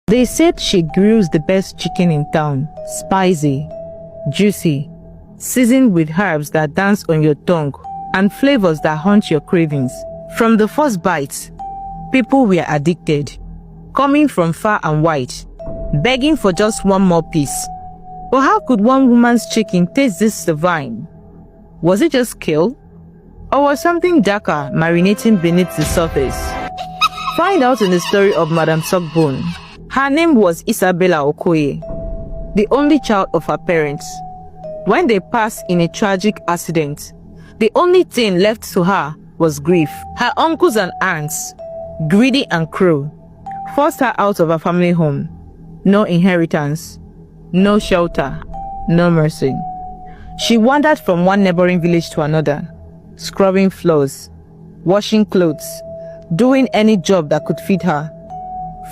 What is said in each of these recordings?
They said she grills the best chicken in town, spicy, juicy, seasoned with herbs that dance on your tongue and flavors that haunt your cravings. From the first bite, people were addicted, coming from far and wide, begging for just one more piece. But how could one woman's chicken taste this divine? Was it just skill? Or was something darker marinating beneath the surface? Find out in the story of Madam Suckbone. Her name was Isabella Okoye, the only child of her parents. When they passed in a tragic accident, the only thing left to her was grief. Her uncles and aunts, greedy and cruel, forced her out of her family home. No inheritance, no shelter, no mercy. She wandered from one neighboring village to another, scrubbing floors, washing clothes, doing any job that could feed her.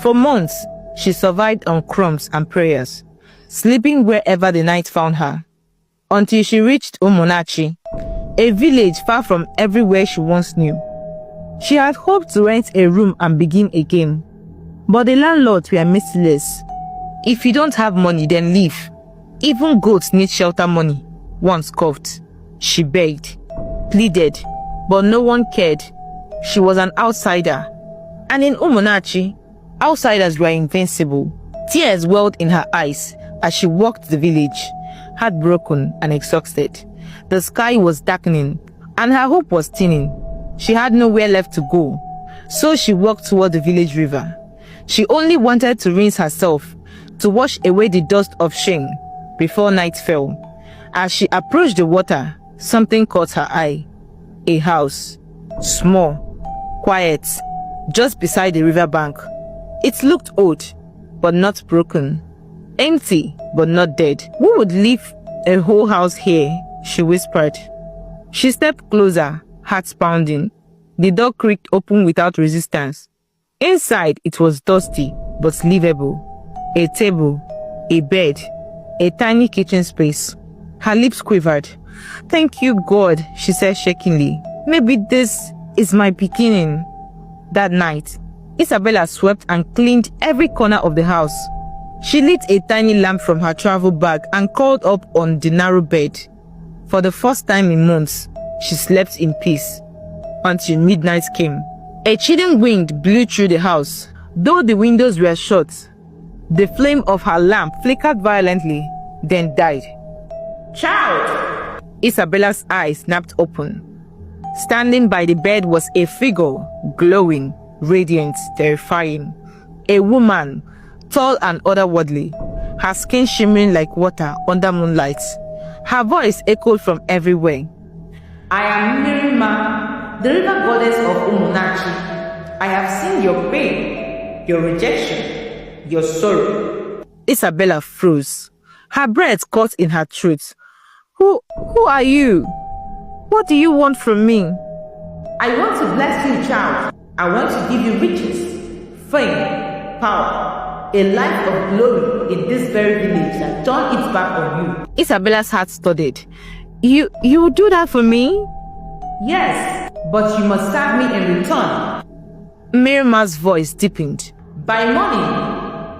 For months, she survived on crumbs and prayers, sleeping wherever the night found her, until she reached Umunachi, a village far from everywhere she once knew. She had hoped to rent a room and begin again, but the landlords were merciless. If you don't have money, then leave. Even goats need shelter money, one scoffed. She begged, pleaded, but no one cared. She was an outsider. And in Umunachi, outsiders were invincible. Tears welled in her eyes as she walked the village, heartbroken and exhausted. The sky was darkening, and her hope was thinning. She had nowhere left to go, so she walked toward the village river. She only wanted to rinse herself, to wash away the dust of shame before night fell. As she approached the water, something caught her eye. A house, small, quiet, just beside the riverbank. It looked old, but not broken. Empty, but not dead. Who would leave a whole house here? She whispered. She stepped closer, heart pounding. The door creaked open without resistance. Inside, it was dusty, but livable. A table, a bed, a tiny kitchen space. Her lips quivered. Thank you, God, she said shakingly. Maybe this is my beginning. That night, Isabella swept and cleaned every corner of the house. She lit a tiny lamp from her travel bag and curled up on the narrow bed. For the first time in months, she slept in peace until midnight came. A chilling wind blew through the house. Though the windows were shut, the flame of her lamp flickered violently, then died. Child! Isabella's eyes snapped open. Standing by the bed was a figure, glowing, radiant, terrifying. A woman, tall and otherworldly, her skin shimmering like water under moonlight. Her voice echoed from everywhere. I am Mirima, the river goddess of Umunachi. I have seen your pain, your rejection, your sorrow. Isabella froze. Her breath caught in her throat. Who are you? What do you want from me? I want to bless you, child. I want to give you riches, fame, power, a life of glory in this very village and turn its back on you. Isabella's heart studied. You will do that for me? Yes, but you must serve me in return. Mirima's voice deepened. By morning,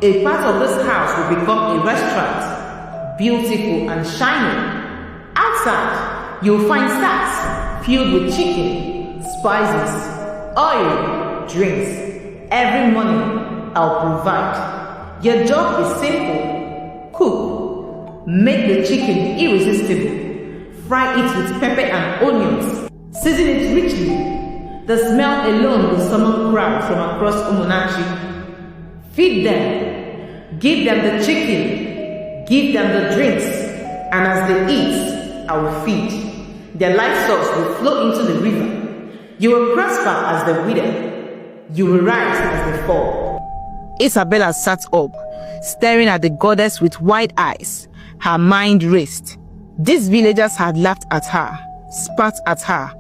a part of this house will become a restaurant, beautiful and shining. Outside, you'll find stacks filled with chicken, spices, oil, drinks. Every morning, I'll provide. Your job is simple. Cook. Make the chicken irresistible. Fry it with pepper and onions. Season it richly. The smell alone will summon crowds from across Umunachi. Feed them. Give them the chicken. Give them the drinks. And as they eat, I will feed. Their livestock will flow into the river. You will prosper as they wither. You will rise as they fall. Isabella sat up, staring at the goddess with wide eyes. Her mind raced. These villagers had laughed at her, spat at her,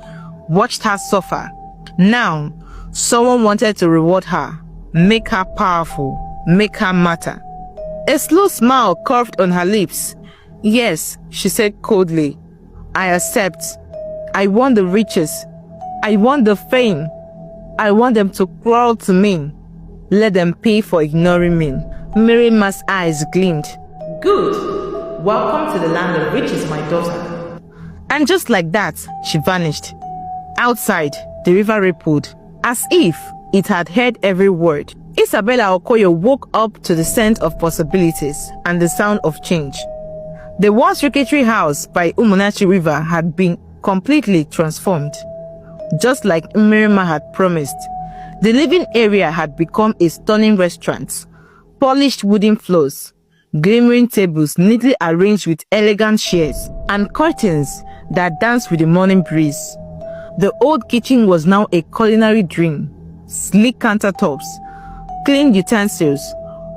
watched her suffer. Now, someone wanted to reward her, make her powerful, make her matter. A slow smile curved on her lips. Yes, she said coldly. I accept. I want the riches. I want the fame. I want them to crawl to me. Let them pay for ignoring me. Mirima's eyes gleamed. Good. Welcome to the land of riches, my daughter. And just like that, she vanished. Outside, the river rippled, as if it had heard every word. Isabella Okoye woke up to the scent of possibilities and the sound of change. The once rickety house by Umunachi River had been completely transformed. Just like Mmirima had promised, the living area had become a stunning restaurant. Polished wooden floors, glimmering tables neatly arranged with elegant chairs, and curtains that danced with the morning breeze. The old kitchen was now a culinary dream. Sleek countertops, clean utensils,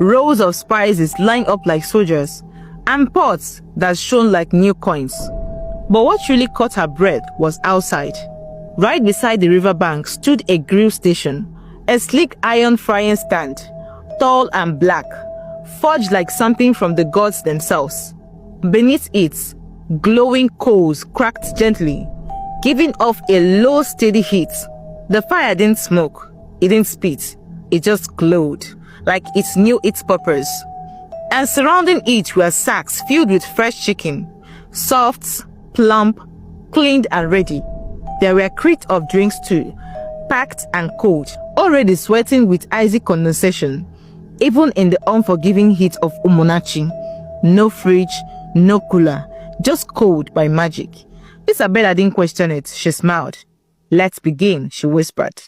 rows of spices lined up like soldiers, and pots that shone like new coins. But what really caught her breath was outside. Right beside the riverbank stood a grill station, a sleek iron frying stand, tall and black, forged like something from the gods themselves. Beneath it, glowing coals cracked gently, giving off a low, steady heat. The fire didn't smoke, it didn't spit, it just glowed, like it knew its purpose. And surrounding it were sacks filled with fresh chicken, soft, plump, cleaned and ready. There were crates of drinks too, packed and cold, already sweating with icy condensation, even in the unforgiving heat of Umunachi. No fridge, no cooler, just cold by magic. Isabella didn't question it, she smiled. Let's begin, she whispered.